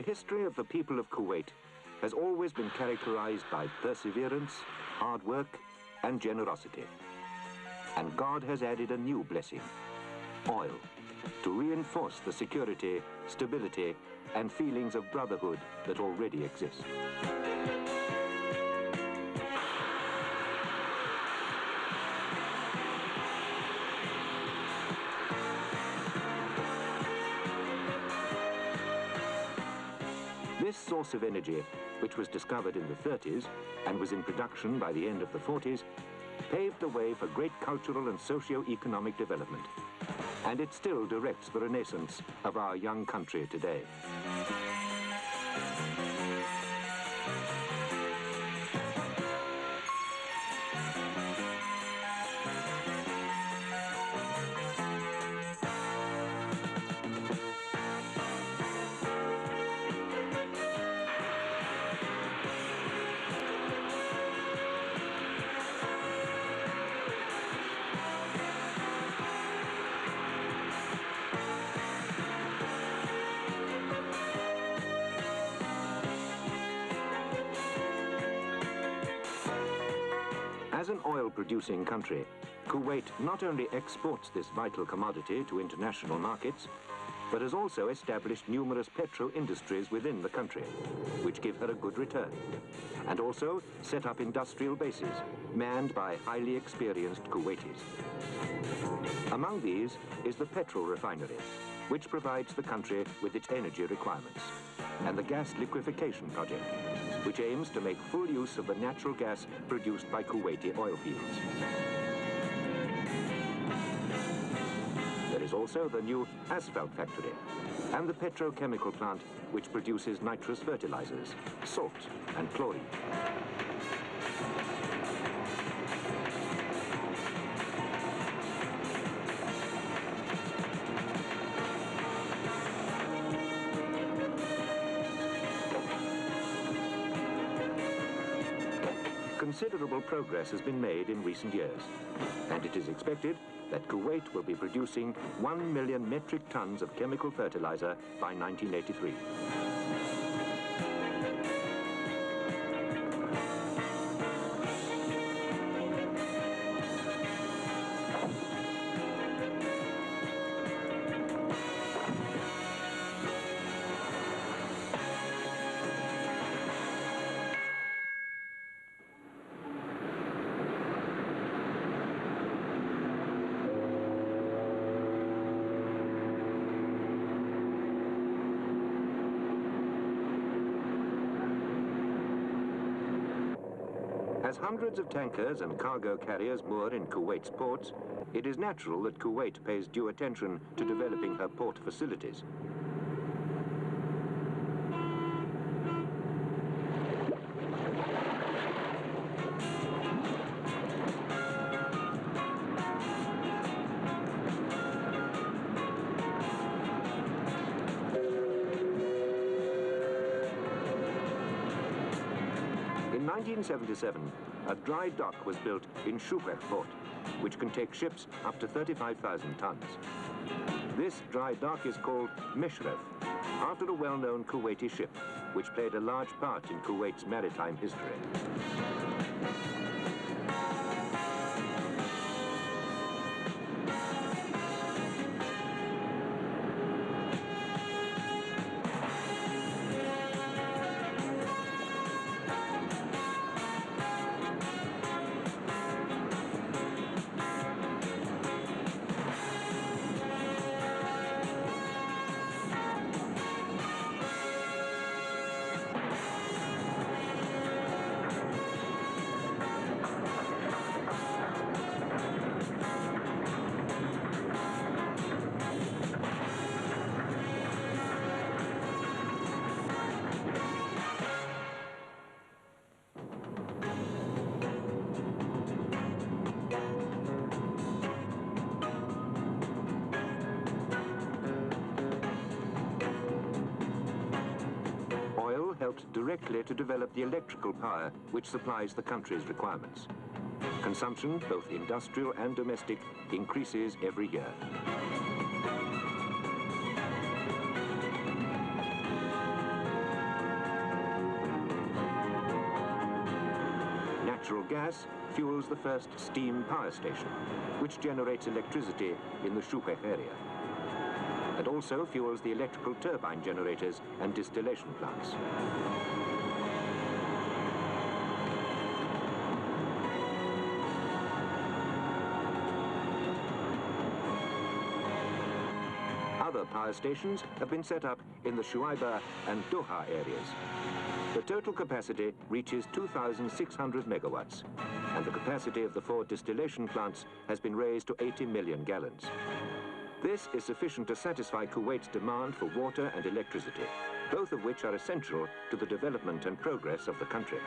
history of the people of Kuwait has always been characterized by perseverance, hard work, and generosity. And God has added a new blessing, oil, to reinforce the security, stability, and feelings of brotherhood that already exist. This source of energy, which was discovered in the 30s and was in production by the end of the 40s, paved the way for great cultural and socio-economic development. And it still directs the renaissance of our young country today. As an oil-producing country, Kuwait not only exports this vital commodity to international markets, but has also established numerous petro-industries within the country, which give her a good return, and also set up industrial bases manned by highly experienced Kuwaitis. Among these is the petrol refinery, which provides the country with its energy requirements, and the gas liquefaction project, which aims to make full use of the natural gas produced by Kuwaiti oil fields. There is also the new asphalt factory and the petrochemical plant which produces nitrous fertilizers, salt and chlorine. Considerable progress has been made in recent years, and it is expected that Kuwait will be producing 1 million metric tons of chemical fertilizer by 1983. As hundreds of tankers and cargo carriers moor in Kuwait's ports, it is natural that Kuwait pays due attention to developing her port facilities. In 1977, a dry dock was built in Shubek port, which can take ships up to 35,000 tons. This dry dock is called Mishref, after a well-known Kuwaiti ship, which played a large part in Kuwait's maritime history. Helped directly to develop the electrical power which supplies the country's requirements. Consumption, both industrial and domestic, increases every year. gas fuels the first steam power station, which generates electricity in the Shuhek area, and also fuels the electrical turbine generators and distillation plants. Other power stations have been set up in the Shuaibah and Doha areas. The total capacity reaches 2,600 megawatts, and the capacity of the 4 distillation plants has been raised to 80 million gallons. This is sufficient to satisfy Kuwait's demand for water and electricity, both of which are essential to the development and progress of the country.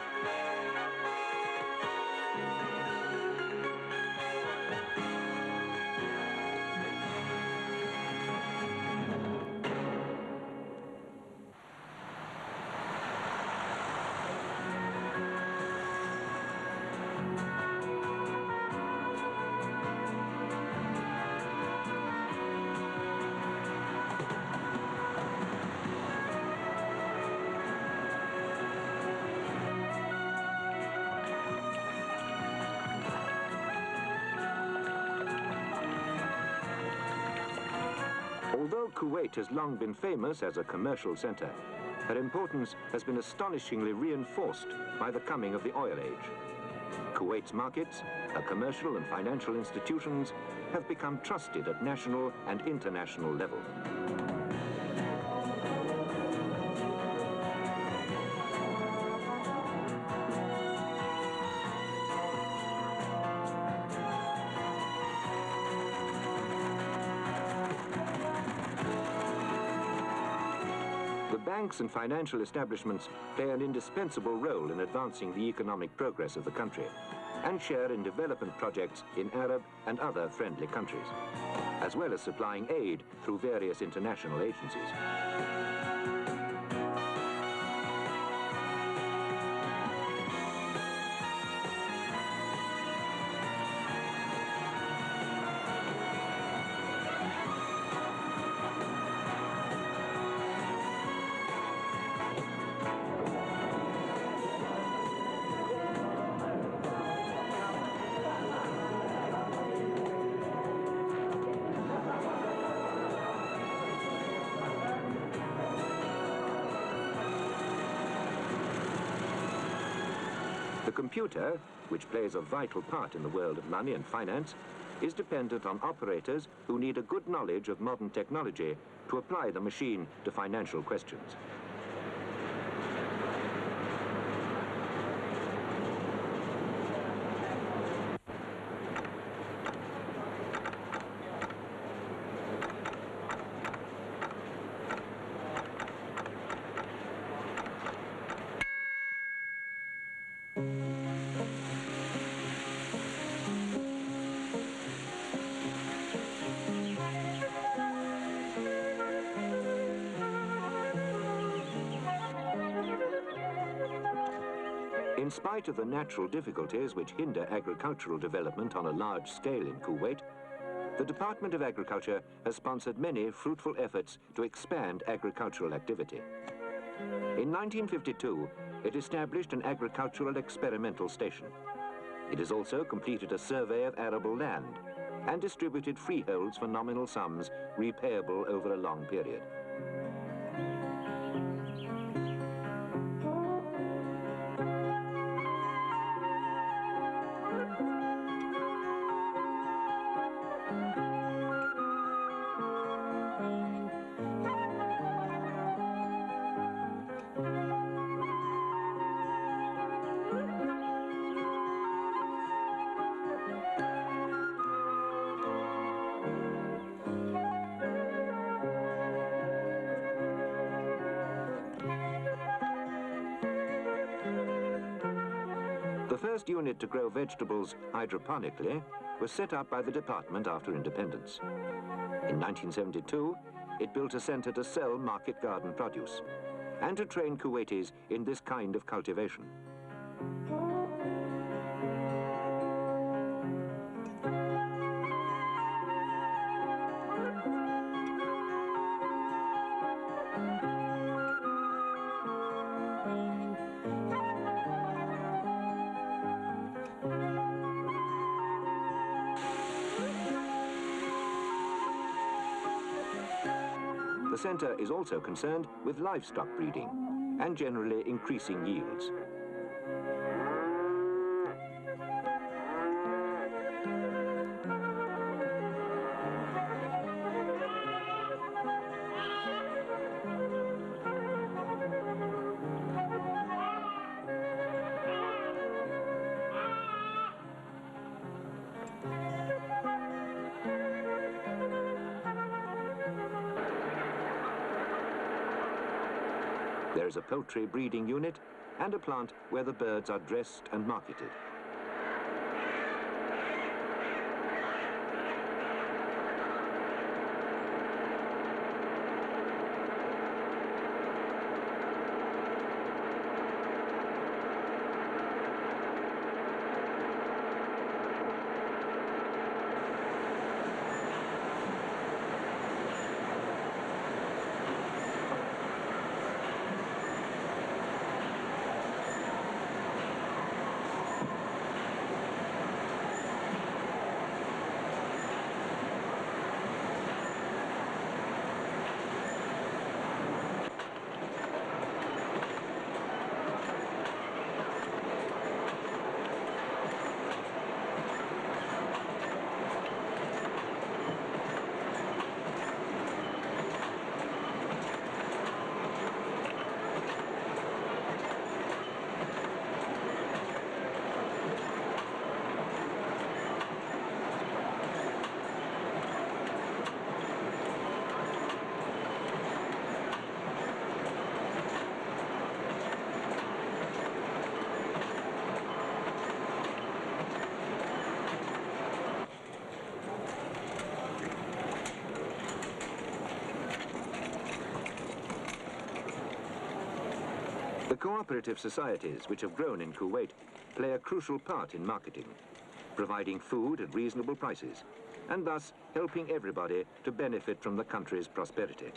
Although Kuwait has long been famous as a commercial center, her importance has been astonishingly reinforced by the coming of the oil age. Kuwait's markets, her commercial and financial institutions, have become trusted at national and international level. Banks and financial establishments play an indispensable role in advancing the economic progress of the country and share in development projects in Arab and other friendly countries, as well as supplying aid through various international agencies. The computer, which plays a vital part in the world of money and finance, is dependent on operators who need a good knowledge of modern technology to apply the machine to financial questions. In spite of the natural difficulties which hinder agricultural development on a large scale in Kuwait, the Department of Agriculture has sponsored many fruitful efforts to expand agricultural activity. In 1952, it established an agricultural experimental station. It has also completed a survey of arable land and distributed freeholds for nominal sums repayable over a long period. The first unit to grow vegetables hydroponically was set up by the department after independence. In 1972, it built a center to sell market garden produce and to train Kuwaitis in this kind of cultivation. the centre is also concerned with livestock breeding and generally increasing yields. There is a poultry breeding unit and a plant where the birds are dressed and marketed. The cooperative societies which have grown in Kuwait play a crucial part in marketing, providing food at reasonable prices, and thus helping everybody to benefit from the country's prosperity.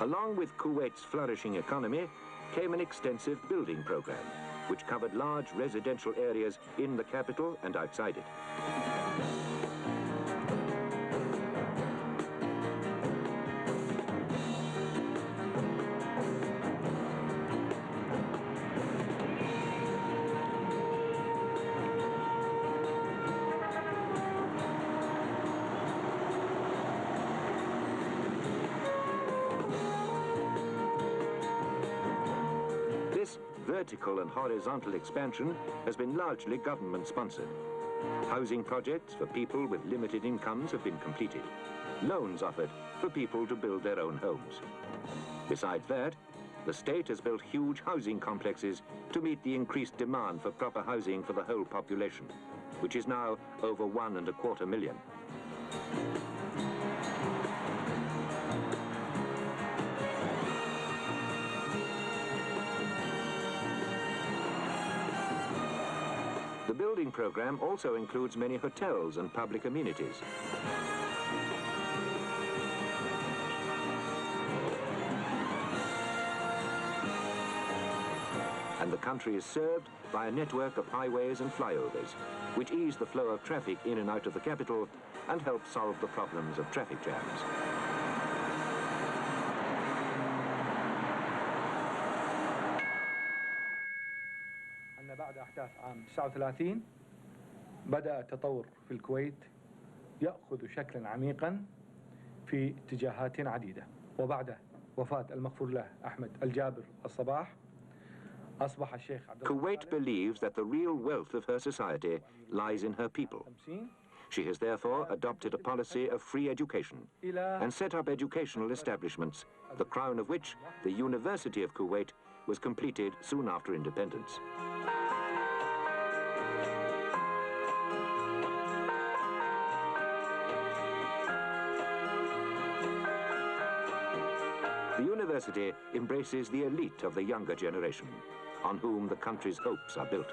Along with Kuwait's flourishing economy came an extensive building program, which covered large residential areas in the capital and outside it. Vertical and horizontal expansion has been largely government-sponsored. Housing projects for people with limited incomes have been completed. Loans offered for people to build their own homes. Besides that, the state has built huge housing complexes to meet the increased demand for proper housing for the whole population, which is now over 1.25 million. The building program also includes many hotels and public amenities. And the country is served by a network of highways and flyovers, which ease the flow of traffic in and out of the capital and help solve the problems of traffic jams. بعد أحداث عام 39 بدأ التطور في الكويت يأخذ شكلا عميقا في اتجاهات عديدة، وبعد وفاة المغفور له أحمد الجابر الصباح أصبح الشيخ عبد الله. Kuwait believes that the real wealth of her society lies in her people. She has therefore adopted a policy of free education and set up educational establishments, the crown of which, the University of Kuwait, was completed soon after independence. university embraces the elite of the younger generation, on whom the country's hopes are built.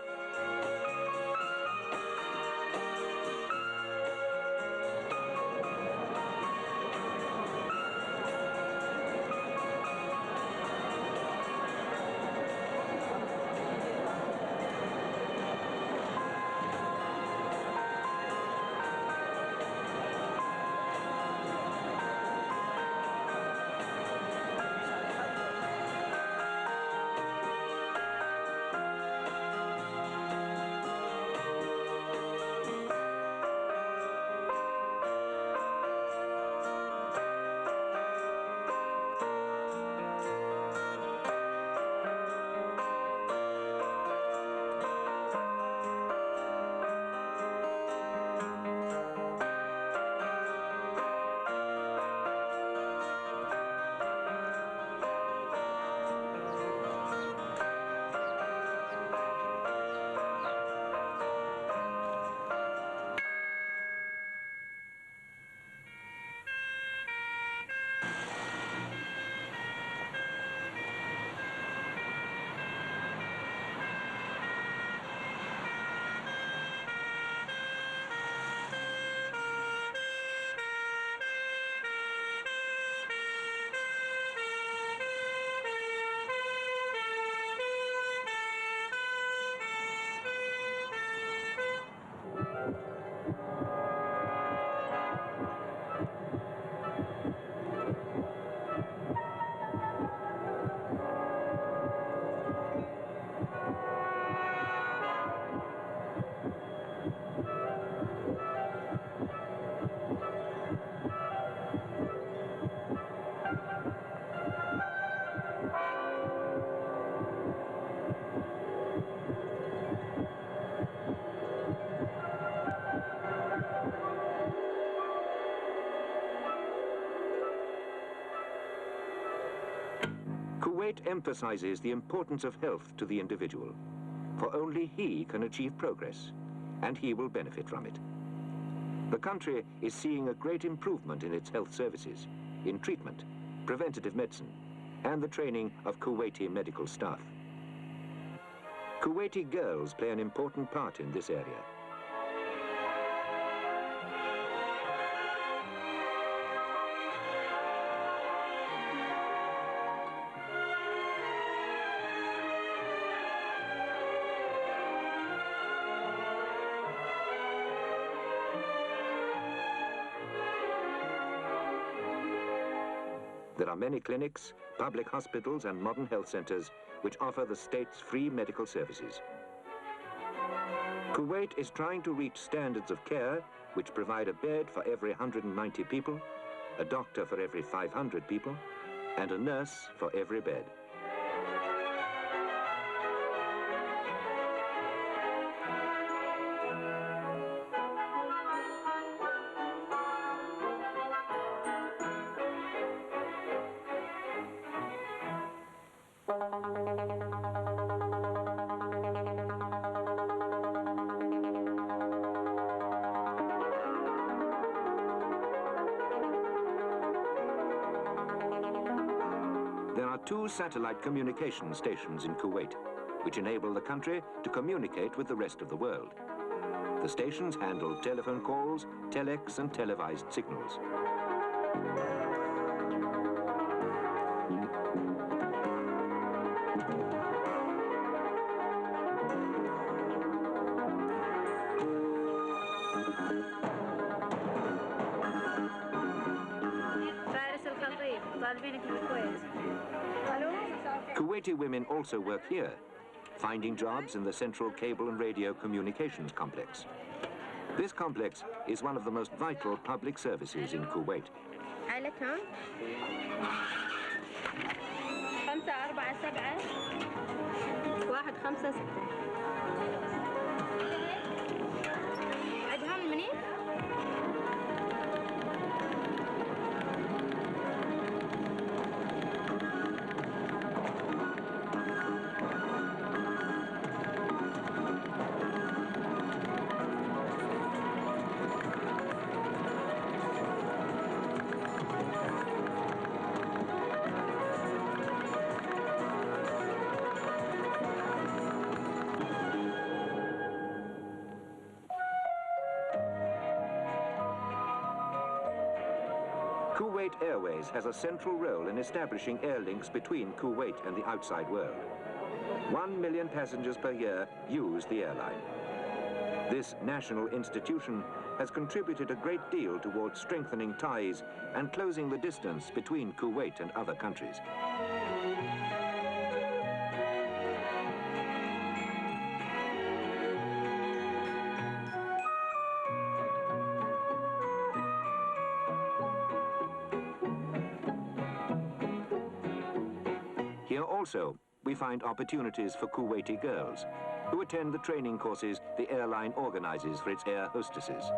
Kuwait emphasizes the importance of health to the individual, for only he can achieve progress, and he will benefit from it. The country is seeing a great improvement in its health services, in treatment, preventative medicine, and the training of Kuwaiti medical staff. Kuwaiti girls play an important part in this area. There are many clinics, public hospitals and modern health centers which offer the state's free medical services. Kuwait is trying to reach standards of care which provide a bed for every 190 people, a doctor for every 500 people, and a nurse for every bed. There are 2 satellite communication stations in Kuwait, which enable the country to communicate with the rest of the world. The stations handle telephone calls, telex and televised signals. Kuwaiti women also work here, finding jobs in the Central Cable and Radio Communications Complex. This complex is one of the most vital public services in Kuwait. 547 عدهم منين؟ Kuwait Airways has a central role in establishing air links between Kuwait and the outside world. 1 million passengers per year use the airline. This national institution has contributed a great deal towards strengthening ties and closing the distance between Kuwait and other countries. Here also, we find opportunities for Kuwaiti girls who attend the training courses the airline organizes for its air hostesses.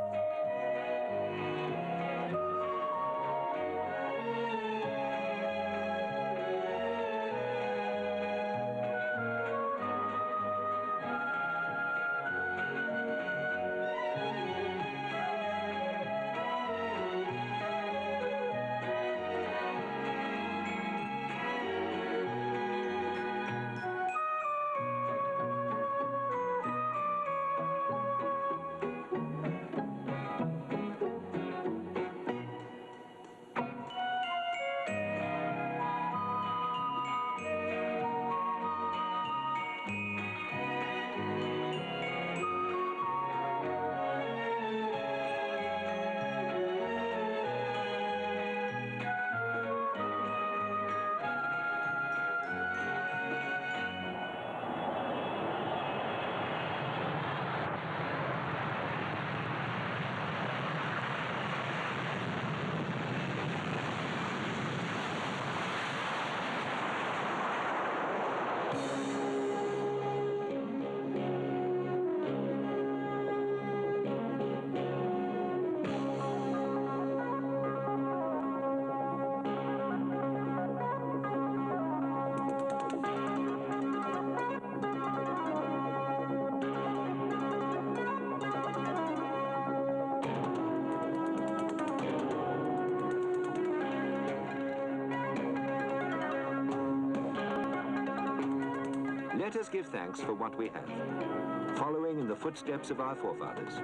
Let us give thanks for what we have, following in the footsteps of our forefathers,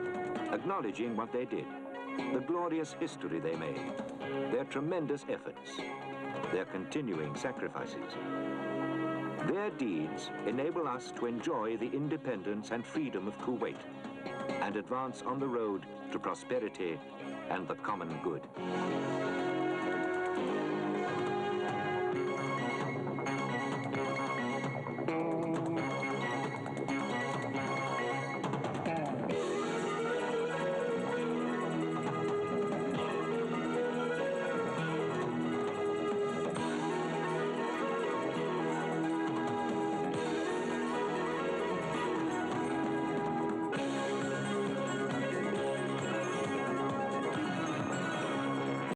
acknowledging what they did, the glorious history they made, their tremendous efforts, their continuing sacrifices. Their deeds enable us to enjoy the independence and freedom of Kuwait and advance on the road to prosperity and the common good.